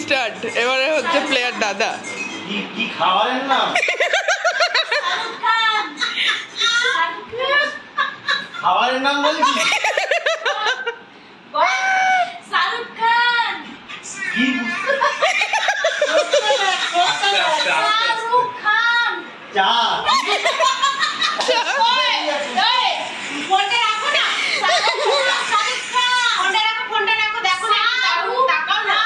Start. এবারে হচ্ছে player দাদা। কি খাবারের নাম? খাবারের নাম বলছি। শাহরুখ খান। কি? শাহরুখ খান। চা। ফোনটা রাখো না। শাহরুখ খান। ফোনটা রাখো দেখো না। তাকাও না।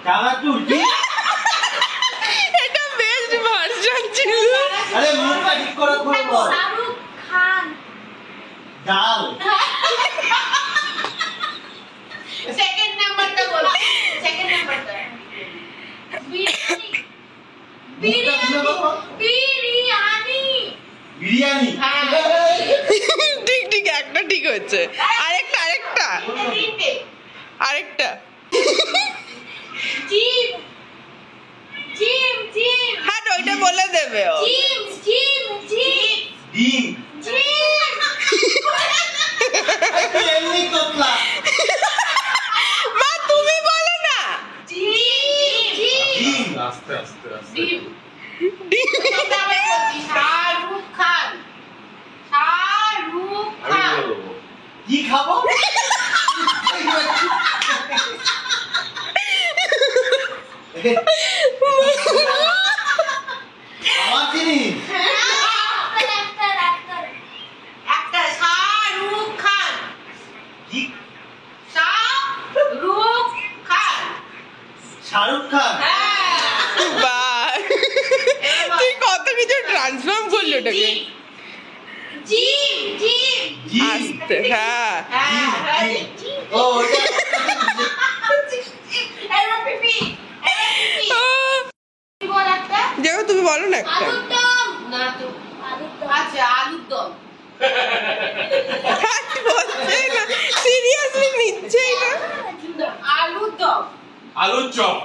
চানাচুর কি? এটা বেস্ট ভার্সন ছিল। আরে মুখটা ঠিক করে খুলে বল। শাহরুখ খান। ডাল। সেকেন্ড নাম্বারটা বলো। সেকেন্ড নাম্বারটা। বিরিয়ানি। বিরিয়ানি। ঠিক ঠিক, একটা ঠিক হচ্ছে। আরেকটা আরেকটা জিম। জিম জিম। হ্যাঁ ওইটা বলে দেবে ও। জিম জিম জিম। ডিম। জিম। এমনি তোতলা। মা তুমি বলো না। জিম জিম। ডিম। আস্তে আস্তে আস্তে। ডিম। শাহরুখ খান। শাহরুখ আমি খান। বলবো কি খাবো? আমার জিনিস। একটা শাহরুখ খান। কি? শাহরুখ খান। শাহরুখ খান। বাহ, তুই কত কিছু ট্রান্সফর্ম করলি ওটাকে। জিম জিম। জি। আস্তে, হ্যাঁ ও ওটা এবার পিপি। বল একটা। দেখো তুমি বলো না একটা। আলুর দম। না তো আচ্ছা আলুর দম। বলছেই না, সিরিয়াসলি নিচ্ছেই না। আলুর দম। আলুর চপ।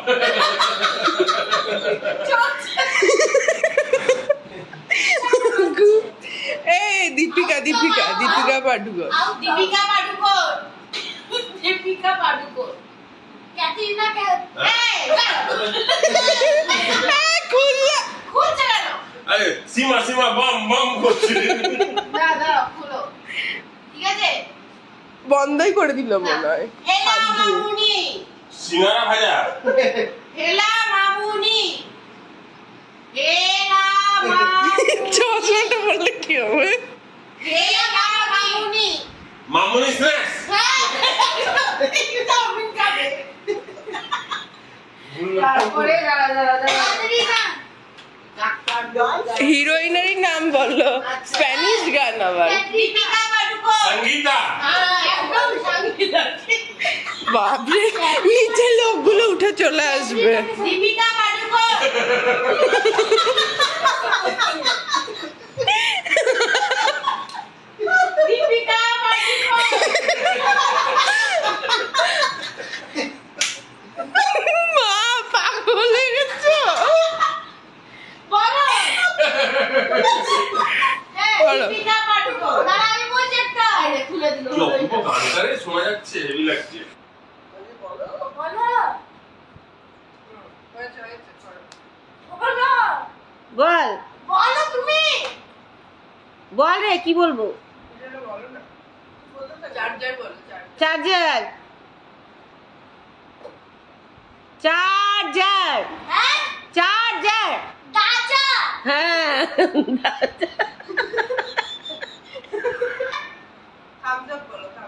এই দীপিকা পাডুকোন। দীপিকা পাডুকোন। দীপিকা পাডুকোন। ক্যাটরিনা কাইফ। খুললা খুলছে কেন? আরে সীমা বম বম করছে। দাদা খুলো। ঠিক আছে। বন্ধই করে দিল মনে হয়। হেলা হাত দিয়ে। মামুনি। সিঙ্গারা ভাজা। হেলা মামুনি। হেলা মামুনি। চশমাটা বললে কি হবে? হেলা মামুনি। মামুনি স্ন্যাক্স। তারপরে হিরোইনেরই নাম বললো, স্প্যানিশ গান আবার। দীপিকা পাডুকোন। সঙ্গীতা। একদম সঙ্গীতা। বাপরে, নিচে লোকগুলো উঠে চলে আসবে। দীপিকা পাডুকোন। দীপিকা পাডুকোন। মা পাগল হয়ে গেছো। বলো। বলো। দীপিকা পাডুকোন। দাঁড়া আমি বলছি একটা। আরে খুলে দিল। কি অপূর্ব গানটারে শোনা যাচ্ছে, হেভি লাগছে। বলো। বল বলো তুমি। বল রে, কি বলবো? চার্জার। চার্জার। হ্যাঁ চার্জার। দাদা। হ্যাঁ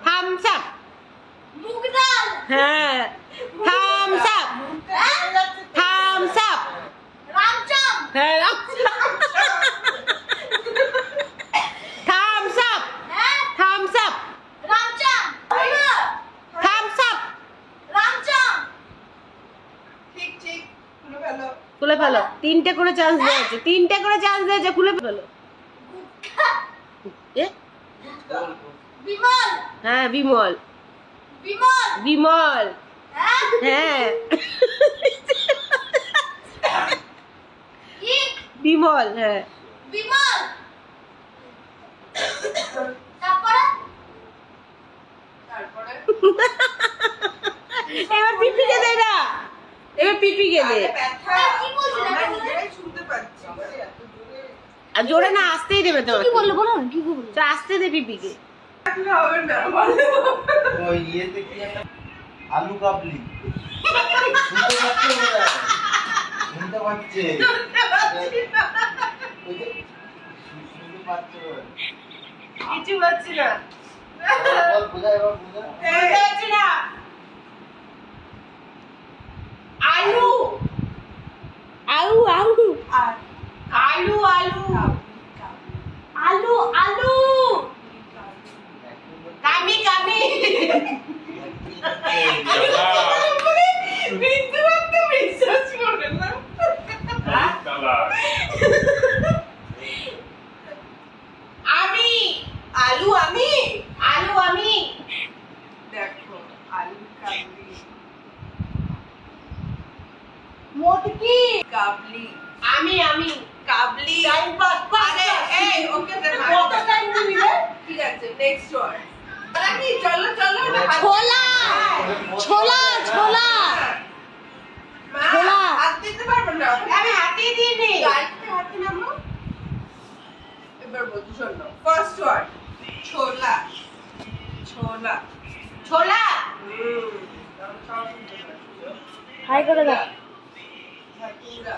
থামস আপ। মুগ ডাল। হ্যাঁ থামস আপ। Thums Up. রামচাম। হ্যাঁ থামস আপ। হ্যাঁ থামস আপ। রামচাম। Thums Up. রামচাম। খুলে ফেলো। তিনটে করে চান্স দিয়েছে, খুলে ফেলো। এ বিমল। হ্যাঁ বিমল। বিমল। বিমল। হ্যাঁ হ্যাঁ কি? বিমল। হ্যাঁ বিমল। তারপরে এবার পিপিকে দে না, এবার পিপিকে দে। ব্যথা কি বলছিস আমরা নিজেরাই শুনতে পাচ্ছি এত জোরে আর জোরে না আসতেই দেবে তো। কি বললো বলো না, কি বললো? তো আসতে দে পিপিকে। থাকলে হবে না ওই ইয়েতে কি একটা আলু কাবলি শুনতে পাচ্ছে বোধহয়। শুনতে পাচ্ছে ওই যে শুনতে পাচ্ছে বোধহয়। কিছু পাচ্ছি না বল বোঝা এবার বোঝা বুঝতে পারছি না আলু আলু আলু আলু আলু আলু আলু কামি কামি বিন্দু মাত্র বিশ্বাস করে না কালার আমি আলু আমি আলু আমি দেখো আলু কাবলি মোটকি কাবলি আমি কাবলি টাইম পাস আরে এই ওকে দে কত টাইম দিবি রে? ঠিক আছে নেক্সট ওয়ার্ড আরে কি চলো চলো ছোলা ছোলা ছোলা মা ছোলা। হাত দিতে পারবো না আমি হাতিয়ে দিয়ে নি হাতি নামো এবার বলছি শোনো ফার্স্ট ওয়ার্ড ছোলা ছোলা ছোলা হাই করে দাও। হাতুড়া